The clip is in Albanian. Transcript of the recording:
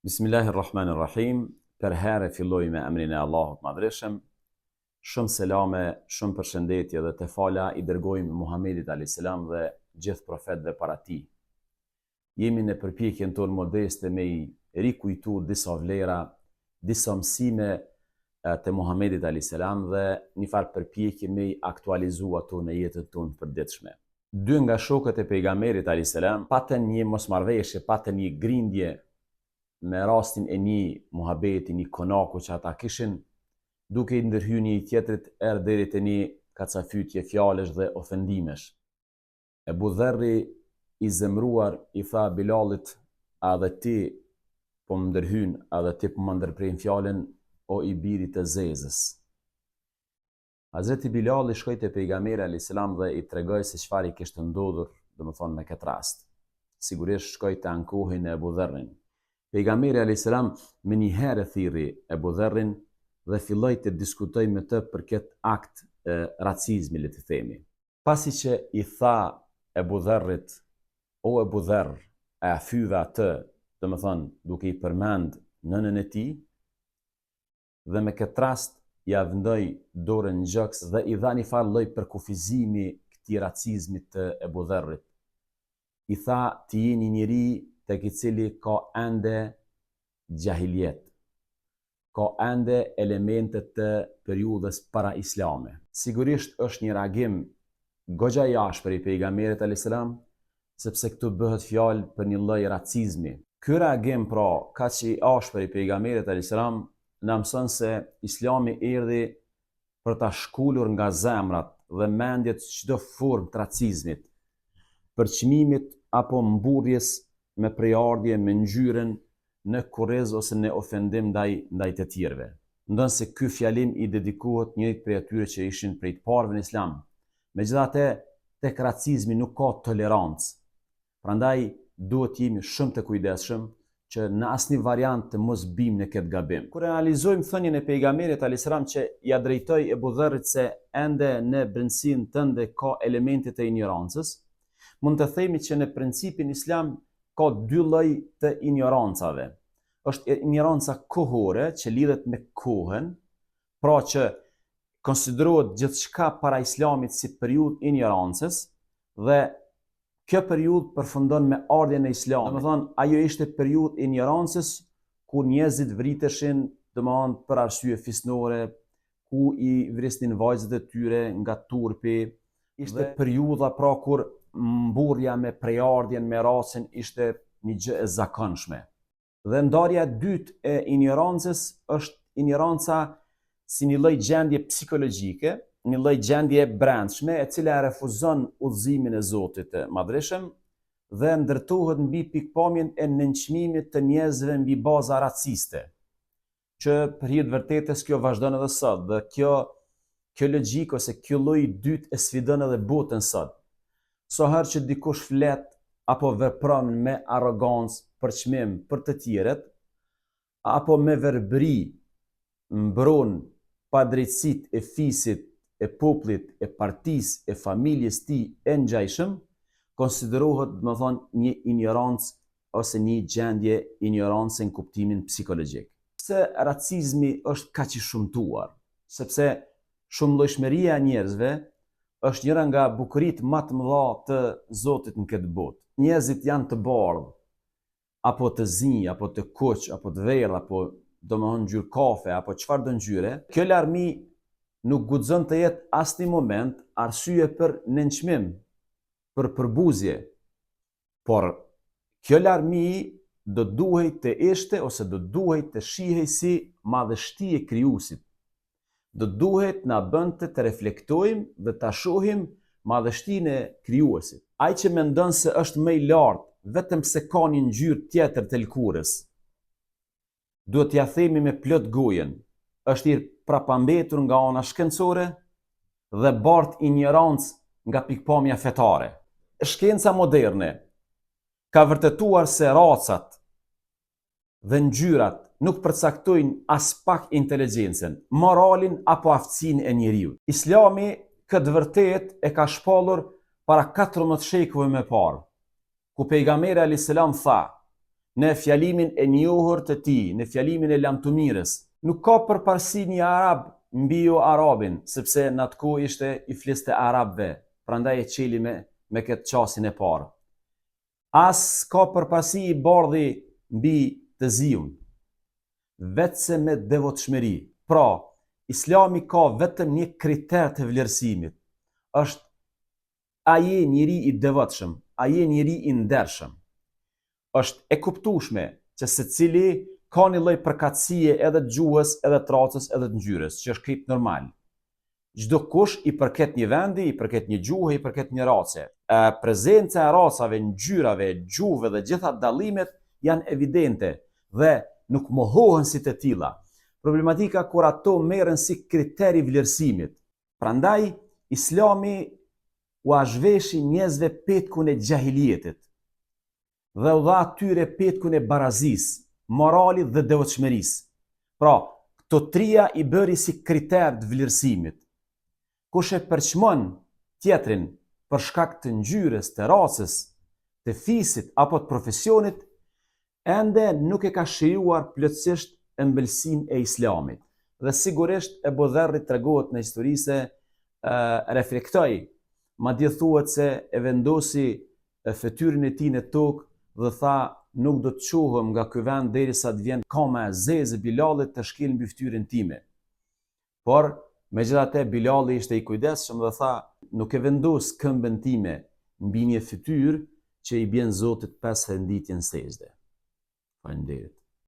Bismillahirrahmanirrahim. Për herë filloj me emrin e Allahut Madhreshëm. Shumë selame, shumë përshëndetje dhe të fala i dërgojmë Muhamedit a.s. dhe gjithë profetëve para tij. Jemi në përpjekjen tonë modeste me i rikujtu disa vlera, disa mësime të Muhamedit a.s. dhe një farë përpjekje me i aktualizu ato në jetën tonë përditshme. Dy nga shokët e pejgamberit a.s. patën një mosmarrveshje, patën një grindje me rastin e një muhabeti, një konaku që ata kishin, duke i ndërhyrë një tjetrit deri te një kacafytje fjalesh dhe ofendimesh. Ebu Dherri i zemruar i tha Bilalit, a dhe ti po më ndërhyn, a dhe ti po më ndërprejnë fjalen, o i birit të zezës. Hazreti Bilali shkoi te pejgamberi a.s. dhe i tregoi se çfarë i kishte ndodhur, domethënë me këtë rast. Sigurisht shkoi te ankohi në Ebu Dherrin. Pejgamberi a.s. me një herë thirri Ebu Dherrin dhe filloi të diskutoj me të për këtë akt racizmi, le të themi. Pasi që i tha Ebu Dherrit, o Ebu Dherr, a fyve atë, domethënë duke i përmend nënën e tij, dhe me këtë rast ja vendoi dorën në gjoks dhe i dha një farë lloj përkufizimi këtij racizmit të Ebu Dherrit. I tha, ti je një njeri tek i cili ka ende gjahiljet, ka ende elementet të periudhës para islame. Sigurisht është një reagim goxha i ashpër i pejgamberit a.s. sepse këtu bëhet fjalë për një lloj racizmi. Ky reagim pra kaq i ashpër i pejgamberit a.s. na mëson se Islami erdhi për ta shkulur nga zemrat dhe mendjet çdo formë të racizmit, përçmimit apo mburrjes me prejardhje me ngjyrën në kurriz ose në ofendim ndaj të tjerëve. Ndonse ky fjalim i dedikohet njërit prej atyre që ishin prej të parëve në Islam. Megjithatë, tek racizmi nuk ka tolerancë. Prandaj duhet jemi shumë të kujdesshëm që në asnjë variant të mos bim në këtë gabim. Kur analizojmë thënien e pejgamberit a.s. që ja drejtoi Ebu Dherrit se ende në brendsinë tënde ka elemente të ignorancës, mund të themi që në principin islam ka dy lloj të ignorancave. Është ignoranca kohore që lidhet me kohën, pra që konsiderohet gjithçka para islamit si periudhë ignorancës dhe kjo periudhë përfundon me ardhjen e islamit. Domethënë, ajo ishte periudhë ignorancës ku njerëzit vriteshin, domethënë për arsye fisnore, ku i vrisnin vajzat e tyre nga turpi. Ishte periudha pra kur mburrja me prejardhjen me racën ishte një gjë e zakonshme. Dhe ndarja e dytë e ignorancës është ignoranca si një lloj gjendje psikologjike, një lloj gjendje brendshme e cila refuzon udhëzimin e Zotit të Madhreshëm dhe ndërtohet mbi pikpamjen e nënçmimit të njerëzve mbi baza raciste, që për hir të vërtetës kjo vazhdon edhe sot dhe kjo logjik ose kjo lloj i dytë e sfidon edhe botën sot. So herë që dikush flet apo vepron me arrogancë, përçmim për të tjerët, apo me verbëri mbron padrejtësitë e fisit, e popullit, e partisë, e familjes tij e ngjajshëm, konsiderohet domethënë një ignorancë ose një gjendje ignorancë në kuptimin psikologjik. Pse racizmi është kaq i shumtuar? Sepse shumëllojshmëria e njerëzve është njëra nga bukuritë më të mëdha të Zotit në këtë botë. Njerëzit janë të bardhë, apo të zi, apo të kuq, apo të verdh, apo domethënë ngjyrë kafe, apo çfarë do ngjyre. Kjo larmi nuk guxon të jetë asnjë moment arsye për nënçmim, për përbuzje. Por kjo larmi do duhej të ishte ose do duhej të shihej si madhështi e krijuesit. Do duhet na bënte të reflektojmë dhe ta shohim madhështinë e krijuesit. Ai që mendon se është më i lartë vetëm se ka një ngjyrë tjetër të lkurës, duhet t'ia themi me plot gojen, është i prapambetur nga ana shkencore dhe bart ignorancë nga pikpamja fetare. Shkenca moderne ka vërtetuar se racat dhe ngjyrat nuk përcaktojnë as pak inteligjencën, moralin apo aftësinë e njeriu. Islami këtë vërtet e ka shpallur para 14 shekuve më parë, ku pejgamberi a.s. tha, në fjalimin e njohur të tij, në fjalimin e lamtumirës. Nuk ka përparësi një arab mbi jo arabin, sepse në atë kohë ishte i fliste arabëve, prandaj e qeli me këtë qasin e parë. As ka përparësi i bardhi mbi të ziun, vetëse me devotshmëri. Pra, Islami ka vetëm një kriter të vlerësimit. Është a je njeri i devotshëm, a je njeri i ndershëm. Është e kuptueshme që secili ka një lloj përkatësie edhe të gjuhës, edhe të racës, edhe të ngjyrës, që është krejt normal. Çdo kush i përket një vendi, i përket një gjuhë, i përket një race. Prezenca e racave, ngjyrave, gjuhëve dhe gjitha dallimet janë evidente dhe nuk mohohen si të tilla. Problematika kur ato merren si kriteri vlerësimit. Prandaj Islami u azhveshi njerëzve petkun e xahilietit dhe u dha atyre petkun e barazisë, moralit dhe devotshmërisë. Pra, këto trija i bëri si kriter të vlerësimit. Kush e përçmon tjetrin për shkak të ngjyrës, të racës, të fisit apo të profesionit, ende nuk e ka shijuar plotësisht ëmbëlsinë e Islamit. Dhe sigurisht Ebu Dherri tregohet në histori se reflektoi, madje thuhet se e vendosi fytyrën e tij në tokë dhe tha nuk do të çohem nga ky vend derisa të vjen koma e zezë e Bilalit të shkel mbi fytyrën time. Por megjithatë Bilali ishte i kujdesshëm dhe tha nuk e vendos këmbën time mbi një fytyrë që i bjen Zotit 5 herë nditje në sejdë. Faleminderit.